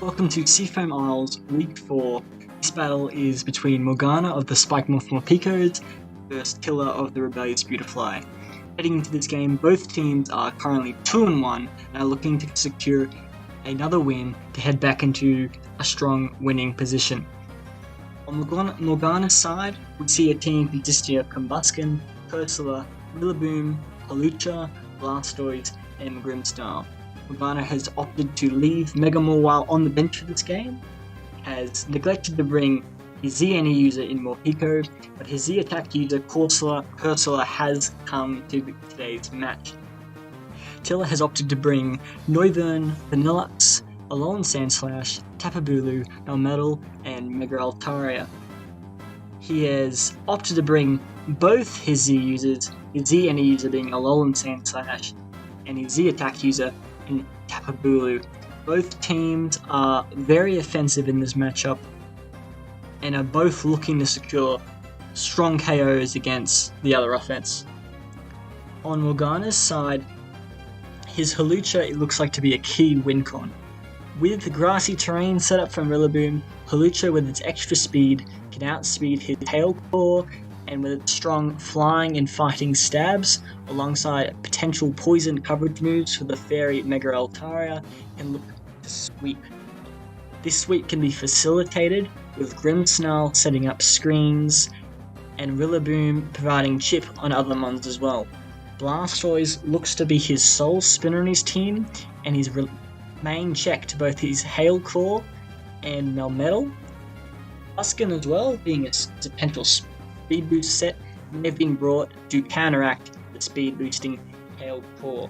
Welcome to Seafoam Isles Week 4. This battle is between Morgana of the Spike Morpicos versus Tilla of the Rebellious Beautifly. Heading into this game, both teams are currently 2-1 and are looking to secure another win to head back into a strong winning position. On Morgana's side, we see a team consisting of Combuskin, Ursula, Rillaboom, Hawlucha, Blastoise, and Grimmsnarl. Morgana has opted to leave Megamore while on the bench for this game, has neglected to bring his Z any user in Morpeko, but his Z attack user Ursula has come to today's match. Tilla has opted to bring Noivern, Vanillux, Alolan Sandslash, Tapu Bulu, Melmetal, and Mega Altaria. He has opted to bring both his Z users, his Z any user being Alolan Sandslash, and his Z attack user in Tapu Bulu. Both teams are very offensive in this matchup and are both looking to secure strong KOs against the other offense. On Morgana's side, his Hawlucha it looks like to be a key win con. With the grassy terrain set up from Rillaboom, Hawlucha with its extra speed can outspeed his Hail Claw, and with its strong flying and fighting stabs, alongside potential poison coverage moves for the Fairy Mega Altaria, can look to sweep. This sweep can be facilitated with Grimmsnarl setting up screens, and Rillaboom providing chip on other mons as well. Blastoise looks to be his sole spinner in his team, and his main check to both his Hail Claw and Melmetal. Buskin as well, being a potential speed boost set, may have been brought to counteract the speed boosting Hail Claw.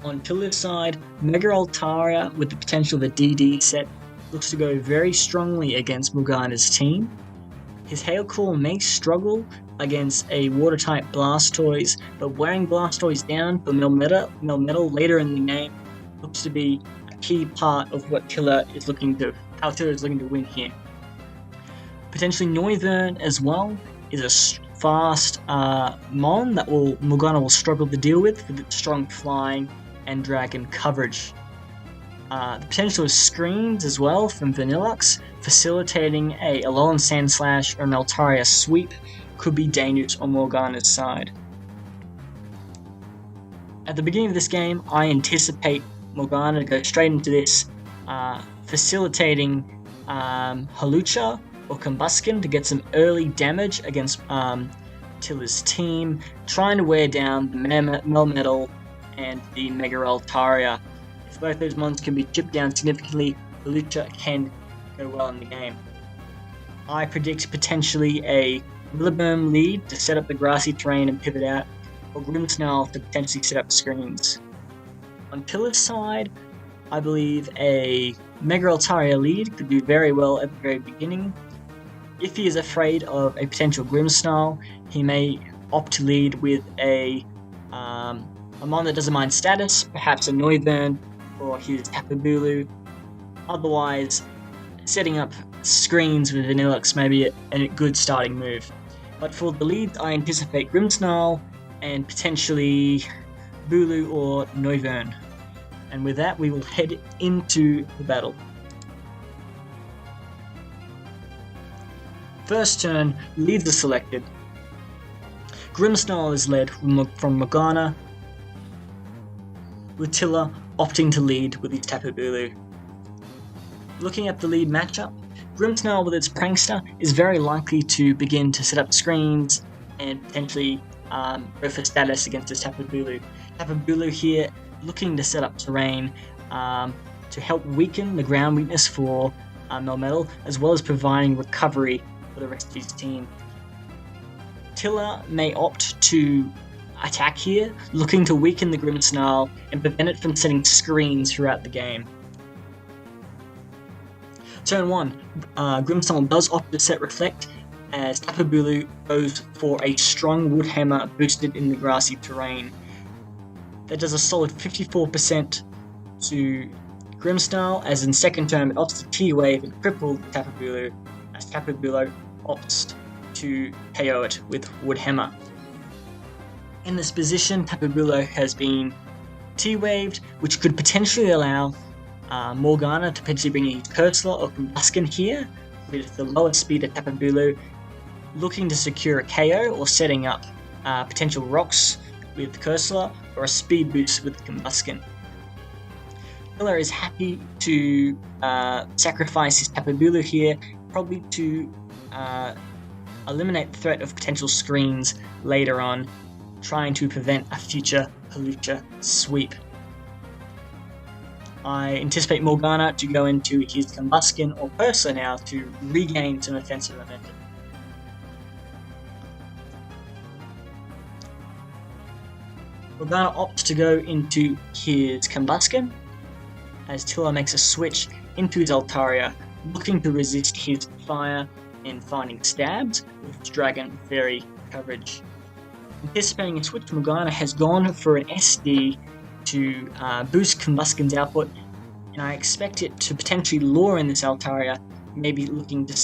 On Tilla's side, Mega Altaria with the potential of a DD set looks to go very strongly against Morgana's team. His Hail Claw may struggle against a water-type Blastoise, but wearing Blastoise down for Melmetal later in the game looks to be a key part of what Tilla is looking to win here. Potentially Noivern as well is a fast mon that Morgana will struggle to deal with its strong flying and dragon coverage. The potential of screens as well from Vanillux, facilitating a Alolan Sandslash or an Altaria sweep, could be dangerous on Morgana's side. At the beginning of this game, I anticipate Morgana to go straight into this, facilitating Hawlucha or Combuskin to get some early damage against Tilla's team, trying to wear down the Melmetal and the Mega Altaria. If both those mons can be chipped down significantly, Hawlucha can go well in the game. I predict potentially a Rillaboom lead to set up the grassy terrain and pivot out, or Grimmsnarl to potentially set up screens. On Tilla's side, I believe a Mega Altaria lead could do very well at the very beginning. If he is afraid of a potential Grimmsnarl, he may opt to lead with a mon that doesn't mind status, perhaps a Noivern or his Tapu Bulu. Otherwise, setting up screens with Vanillux may be a good starting move. But for the lead, I anticipate Grimmsnarl and potentially Bulu or Noivern. And with that, we will head into the battle. First turn, leads are selected. Grimmsnarl is led from Morgana, with Tilla opting to lead with his Tapu Bulu. Looking at the lead matchup, Grimmsnarl with its Prankster is very likely to begin to set up screens and potentially go for status against his Tapu Bulu. Tapu Bulu here looking to set up terrain to help weaken the ground weakness for Melmetal, as well as providing recovery for the rest of his team. Tilla may opt to attack here, looking to weaken the Grimmsnarl and prevent it from setting screens throughout the game. Turn 1, Grimmsnarl does opt to set Reflect, as Tapu Bulu goes for a strong Wood Hammer boosted in the grassy terrain. That does a solid 54% to Grimmsnarl, as in second turn it opts to T-Wave and cripple Tapu Bulu, as Tapu Bulu opts to KO it with Wood Hammer. In this position, Tapu Bulu has been T-Waved, which could potentially allow Morgana to potentially bring in Cursor or Combuskin here, with the lower speed of Tapu Bulu, looking to secure a KO or setting up potential rocks with Cursor or a speed boost with Combuskin. Killer is happy to sacrifice his Tapu Bulu here, probably to eliminate the threat of potential screens later on, trying to prevent a future Hawlucha sweep. I anticipate Morgana to go into his Combuskin or Cursor now to regain some offensive momentum. Morgana opts to go into his Combuskin, as Tiller makes a switch into his Altaria, looking to resist his fire and finding stabs with Dragon Fairy coverage. Anticipating a switch, Morgana has gone for an SD to boost Combuskin's output, and I expect it to potentially lure in this Altaria, maybe looking to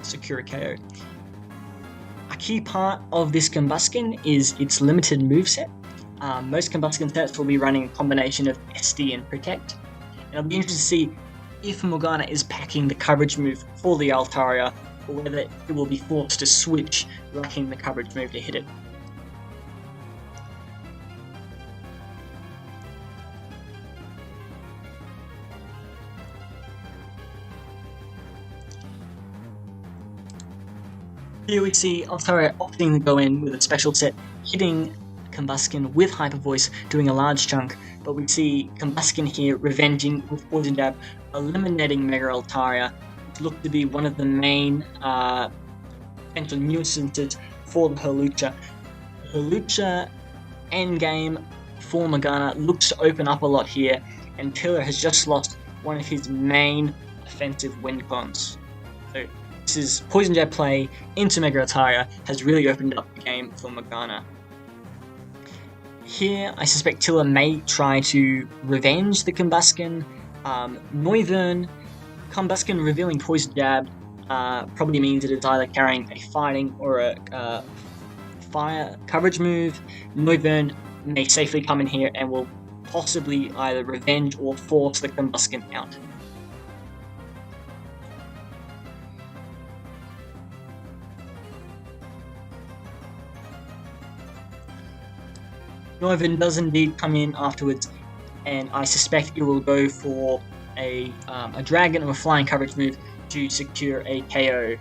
secure a KO. A key part of this Combuskin is its limited moveset. Most Combuskin sets will be running a combination of SD and Protect, and I'll be interested to see if Morgana is packing the coverage move for the Altaria, or whether it will be forced to switch, lacking the coverage move to hit it. Here we see Altaria opting to go in with a special set, hitting Combuskin with Hyper Voice, doing a large chunk, but we see Combuskin here revenging with Poison Jab, eliminating Mega Altaria, which looked to be one of the main potential nuisances for the Hawlucha. Hawlucha endgame for Morgana looks to open up a lot here, and Tiller has just lost one of his main offensive win cons. So this is Poison Jab play into Mega Altaria has really opened up the game for Morgana. Here, I suspect Tiller may try to revenge the Combuskin. Noivern, Combuskin revealing Poison Jab probably means it is either carrying a fighting or a fire coverage move. Noivern may safely come in here and will possibly either revenge or force the Combuskin out. Noivern does indeed come in afterwards, and I suspect it will go for a dragon or a flying coverage move to secure a KO.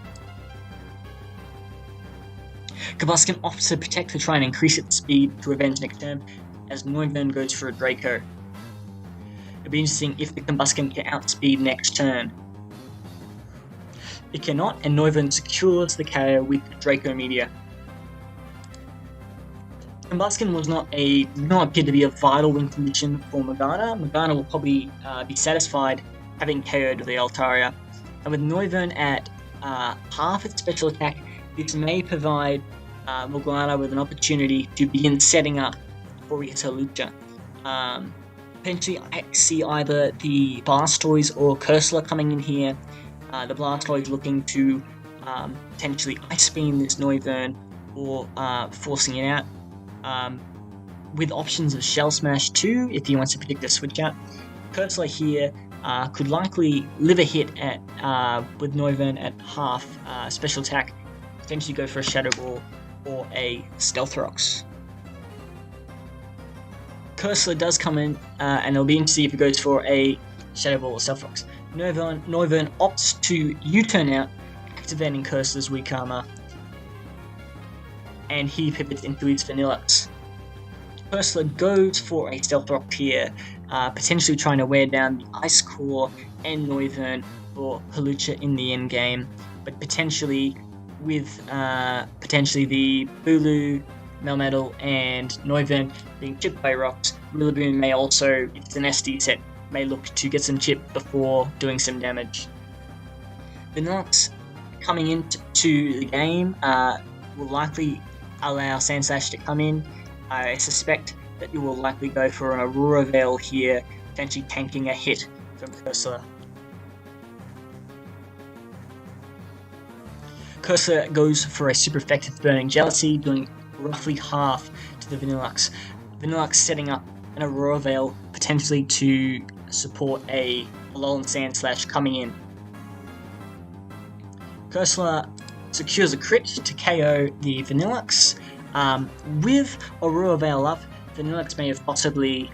Combuskin opts to protect to try and increase its speed to revenge next turn, as Noivern goes for a Draco. It'll be interesting if the Combuskin can outspeed next turn. It cannot, and Noivern secures the KO with Draco Meteor. Combuskin was not appear to be a vital win condition for Morgana. Morgana will probably be satisfied having KO'd the Altaria. And with Noivern at half its special attack, this may provide Morgana with an opportunity to begin setting up for his Hawlucha. Potentially, I see either the Blastoise or Cursor coming in here. The Blastoise looking to potentially Ice Beam this Noivern or forcing it out. With options of Shell Smash too, if he wants to predict a switch out. Cursor here could likely live a hit at with Noivern at half special attack, potentially go for a Shadow Ball or a Stealth Rocks. Cursor does come in, and it'll be interesting if he goes for a Shadow Ball or Stealth Rocks. Noivern opts to U-turn out, activating Cursor's weak armor, and he pivots into his Vanillux. Cursor goes for a Stealth Rock here, potentially trying to wear down the Ice Core and Noivern for Hawlucha in the end game, but potentially with the Bulu, Melmetal, and Noivern being chipped by rocks, Rillaboom may also, if it's an SD set, may look to get some chip before doing some damage. Vanillux coming into the game will likely allow Sandslash to come in. I suspect that you will likely go for an Aurora Veil here, potentially tanking a hit from Cursor. Cursor goes for a super effective Burning Jealousy, doing roughly half to the Vanillux. Vanillux setting up an Aurora Veil potentially to support a Alolan Sandslash coming in. Cursula secures a crit to KO the Vanillux. With Aurora Veil up, Vanillux may have possibly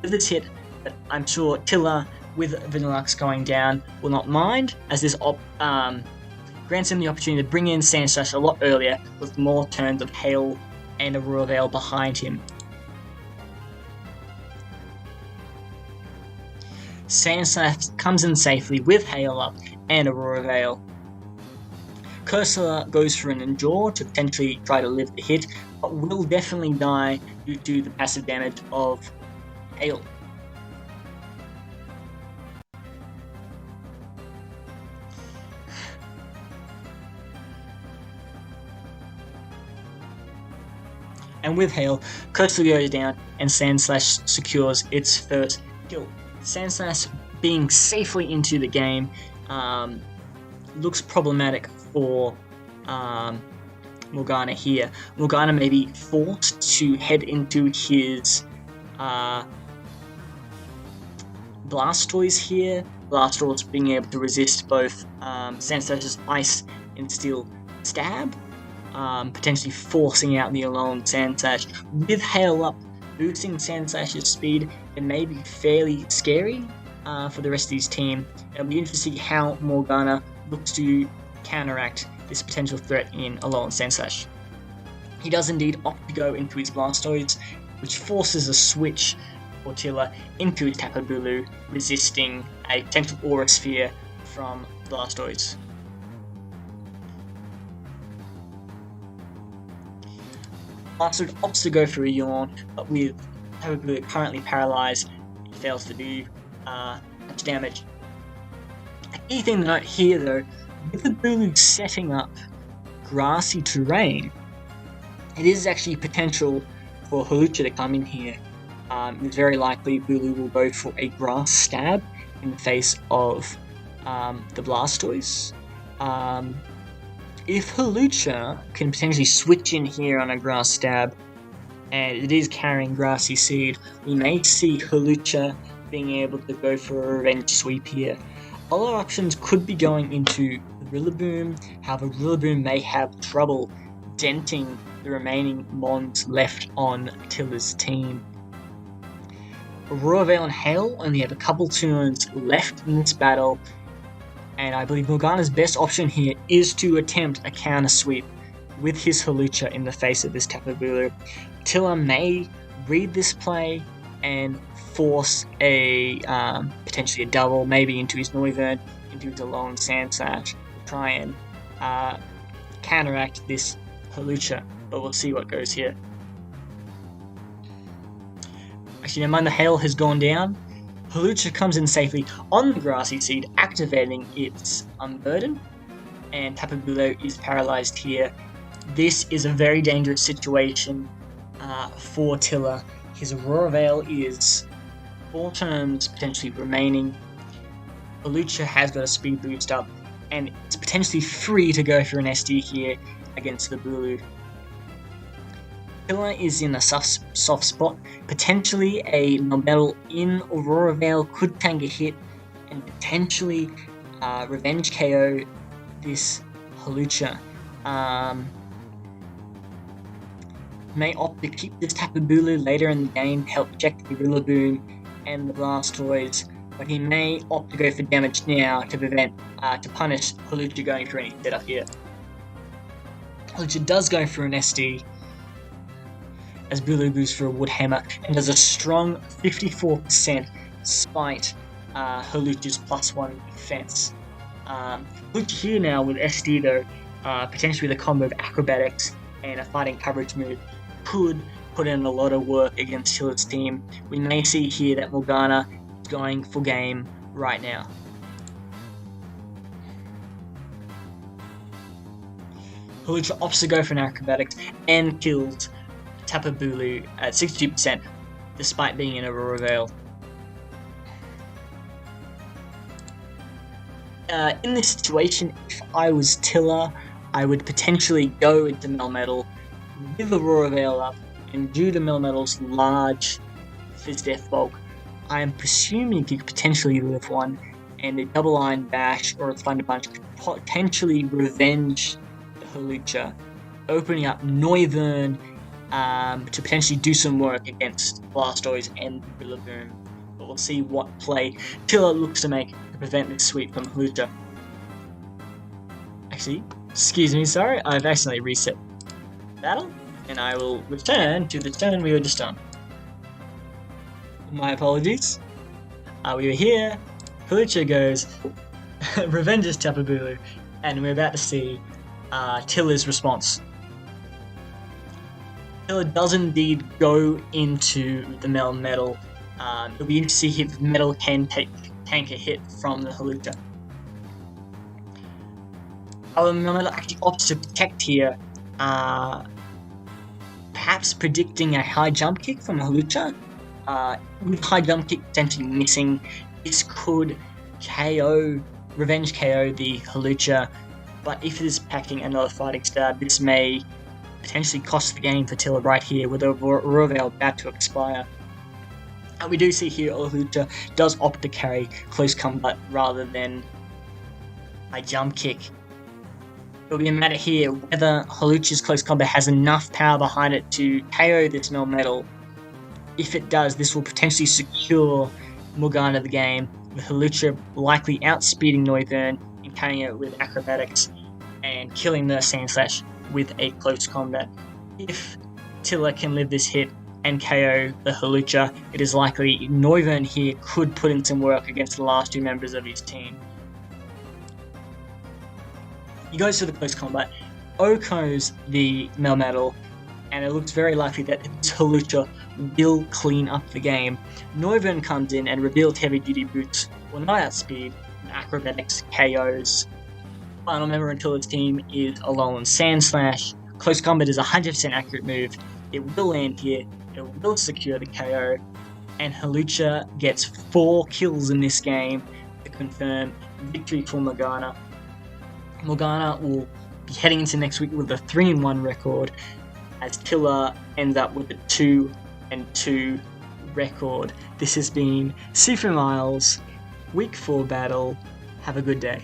with this hit, but I'm sure Tilla with Vanillux going down will not mind, as this grants him the opportunity to bring in Sandslash a lot earlier with more turns of Hail and Aurora Veil behind him. Sandslash comes in safely with Hail up and Aurora Veil. Cursula goes for an Endure to potentially try to live the hit, but will definitely die due to the passive damage of Hail. And with Hail, Cursula goes down and Sandslash secures its first kill. Sandslash being safely into the game looks problematic for Morgana here. Morgana may be forced to head into his Blastoise here. Blastoise being able to resist both Sandslash's Ice and Steel stab, potentially forcing out the Alolan Sandslash. With Hail up, boosting Sandslash's speed, it may be fairly scary for the rest of his team. It'll be interesting to see how Morgana looks to counteract this potential threat in Alolan Sandslash. He does indeed opt to go into his Blastoise, which forces a switch for Tilla into his Tapu Bulu, resisting a potential Aura Sphere from Blastoise. Blastoise opts to go for a Yawn, but with Tapu Bulu currently paralyzed, it fails to do much damage. A key thing to note here though, with the Bulu setting up grassy terrain, it is actually potential for Hawlucha to come in here. It's very likely Bulu will go for a grass stab in the face of the Blastoise. If Hawlucha can potentially switch in here on a grass stab, and it is carrying Grassy Seed, we may see Hawlucha being able to go for a revenge sweep here. Other options could be going into Rillaboom, however Rillaboom may have trouble denting the remaining Mons left on Tilla's team. Aurora Veil and Hail only have a couple turns left in this battle, and I believe Morgana's best option here is to attempt a counter sweep with his Hawlucha in the face of this Tapu Bulu. Tilla may read this play and force a potentially a double, maybe into his Noivern, into his Alolan Sandslash, to try and counteract this Hawlucha, but we'll see what goes here. Actually, never mind, the Hail has gone down. Hawlucha comes in safely on the Grassy Seed, activating its Unburden, and Tapu Bulu is paralyzed here. This is a very dangerous situation for Tilla. His Aurora Veil is 4 turns potentially remaining. Hawlucha has got a speed boost up, and it's potentially free to go for an SD here against the Bulu. Tilla is in a soft spot. Potentially a Melmetal in Aurora Veil could tank a hit and potentially revenge KO this Hawlucha. May opt to keep this Tapu Bulu later in the game to help check the Rillaboom and the Blastoise, but he may opt to go for damage now to punish Hawlucha going for any setup here. Hawlucha does go for an SD, as Bulu goes for a Wood Hammer and does a strong 54% despite Hawlucha's +1 defense. Hawlucha here now with SD though, potentially with a combo of Acrobatics and a Fighting Coverage move, could put in a lot of work against Tilla's team. We may see here that Morgana is going full game right now. Hawlucha opts to go for an Acrobatics and kills Tapu Bulu at 62%, despite being in Aurora Veil. In this situation, if I was Tilla, I would potentially go into Melmetal with Aurora Veil up, and due to Melmetal's large Fizz Death bulk, I am presuming you could potentially live one, and a double line bash or a thunder punch could potentially revenge the Hawlucha, opening up Noivern to potentially do some work against Blastoise and Rillaboom. But we'll see what play Tiller looks to make to prevent this sweep from Hawlucha. Actually, excuse me, sorry, I've accidentally reset battle, and I will return to the turn we were just on. My apologies. We were here, Hawlucha goes, revenges Tapu Bulu, and we're about to see Tiller's response. Tiller does indeed go into the Melmetal. It'll be interesting to see if Metal can tank a hit from the Hawlucha. Our Melmetal actually opts to protect here, perhaps predicting a high jump kick from Hawlucha. With high jump kick potentially missing, this could revenge KO the Hawlucha, but if it is packing another fighting stab, this may potentially cost the game for Tiller right here with a Roveil about to expire. And we do see here Hawlucha does opt to carry close combat rather than a jump kick. It'll be a matter here whether Hawlucha's close combat has enough power behind it to KO this Melmetal. If it does, this will potentially secure Morgana the game, with Hawlucha likely outspeeding Noivern and carrying it with acrobatics and killing the Sandslash with a close combat. If Tiller can live this hit and KO the Hawlucha, it is likely Noivern here could put in some work against the last two members of his team. He goes to the close combat, OHKOs the Melmetal, and it looks very likely that this Hawlucha will clean up the game. Noivern comes in and revealed heavy duty boots will not outspeed, and acrobatics KOs. Final member until his team is Alolan Sandslash. Close combat is a 100% accurate move. It will land here, it will secure the KO, and Hawlucha gets 4 kills in this game to confirm victory for Morgana. Morgana will be heading into next week with a 3-1 record, as Tiller ends up with a 2-2 record. This has been Seafoam Week 4 battle. Have a good day.